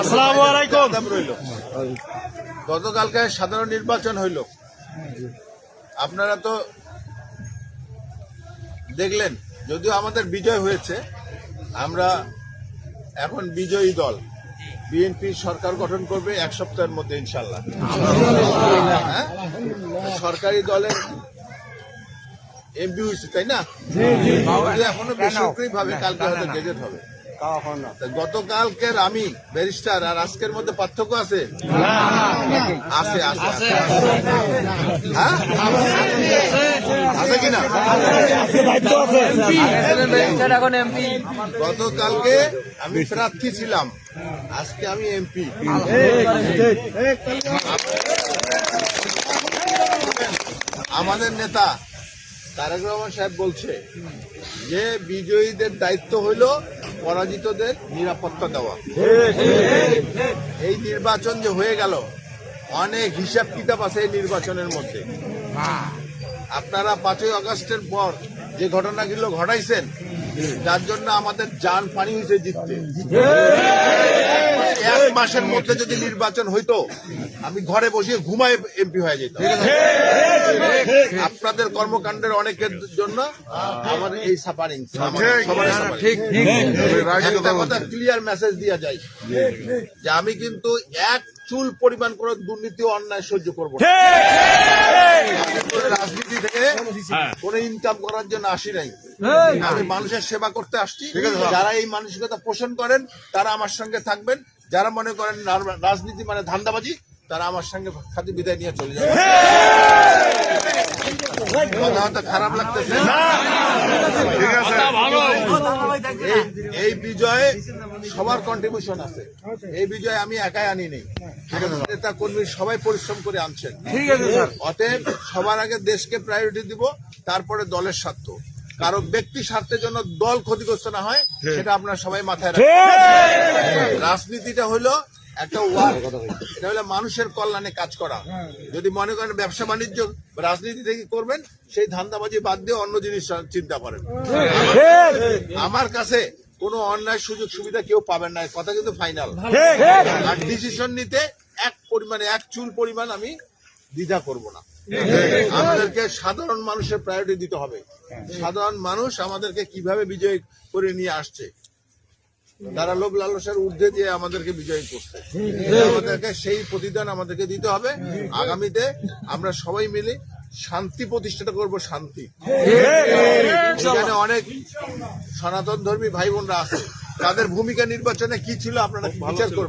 আসসালামু আলাইকুম। গতকালকে সাধারণ নির্বাচন হইল, আপনারা তো দেখলেন। যদিও আমাদের বিজয় হয়েছে, আমরা এখন বিজয়ী দল বিএনপি সরকার গঠন করবে এক সপ্তাহের মধ্যে ইনশাল্লাহ। হ্যাঁ, সরকারি দলের এমপি হয়েছে, তাই না? এখনো বেসরকারি ভাবে কালকে হয়তো গেজেট হবে। গতকালকের আমি ব্যারিস্টার আর আজকের মধ্যে পার্থক্য আছে? আছে আছে হ্যাঁ আছে কিনা? গতকালকে আমি প্রার্থী ছিলাম, আজকে আমি এমপি। আমাদের নেতা তারেক রহমান সাহেব বলছে যে বিজয়ীদের দায়িত্ব হইল পরাজিতদের নিরাপত্তা দেওয়া। এই নির্বাচন যে হয়ে গেল, অনেক হিসাব কিতাব আছে এই নির্বাচনের মধ্যে। আপনারা 5ই আগস্টের পর যে ঘটনাগুলো ঘটাইছেন, যার জন্য আমাদের জান পানি হয়েছে জিততে। 1 মাসের মধ্যে যদি নির্বাচন হইতো, আমি ঘরে বসে ঘুমায় এমপি হয়ে যেতাম। আপনাদের কর্মকাণ্ডের অনেকের জন্য আমার এই সাফারিং। কথা ক্লিয়ার মেসেজ দিয়া যায় যে আমি কিন্তু এক চুল পরিমাণ করে দুর্নীতি অন্যায় সহ্য করবো না। রাজনীতি থেকে কোনো ইনকাম করার জন্য আসি নাই, আমি মানুষের সেবা করতে আসছি। যারা এই মানসিকতা পোষণ করেন তারা আমার সঙ্গে থাকবেন, যারা মনে করেন রাজনীতি মানে ধান্দাবাজি, তারা আমার সঙ্গে খালি বিদায় নিয়ে চলে যাবে। কথা হয়তো খারাপ লাগতেছে, এই বিজয়ে সবার কন্ট্রিবিউশন আছে। এই বিজয় আমি একাই আনি নেই, নেতা কর্মী সবাই পরিশ্রম করে আনছেন। অতএব সবার আগে দেশকে প্রায়োরিটি দিব, তারপরে দলের স্বার্থ। কারো ব্যক্তি স্বার্থের জন্য দল ক্ষতিগ্রস্ত না হয়, সেটা আপনারা সবাই মাথায় রাখবেন। রাজনীতিটা হলো একটা ওয়ার্ক, এটা হলো মানুষের কল্যাণে কাজ করা। যদি মনে করেন ব্যবসা বাণিজ্য রাজনীতি থেকে করবেন, সেই ধান্দাবাজি বাদ দিয়ে অন্য জিনিস চিন্তা করেন। আমার কাছে কোনো অন্যায় সুযোগ সুবিধা কেউ পাবেন না, কথা কিন্তু ফাইনাল। আর ডিসিশন নিতে এক চুল পরিমাণ আমি দ্বিধা করব না। আমাদেরকে সাধারণ মানুষের প্রায়োরিটি দিতে হবে। সাধারণ মানুষ আমাদেরকে কিভাবে বিজয় করে নিয়ে আসছে, তারা লোভ লালসার ঊর্ধ্বে দিয়ে আমাদেরকে বিজয়ী করছে। আমাদেরকে সেই প্রতিদান আমাদেরকে দিতে হবে। আগামীতে আমরা সবাই মিলে শান্তি প্রতিষ্ঠা করব। শান্তি, এখানে অনেক সনাতন ধর্মী ভাই বোনরা আছে, তাদের ভূমিকা নির্বাচনে কি ছিল আপনারা বিচার করবেন।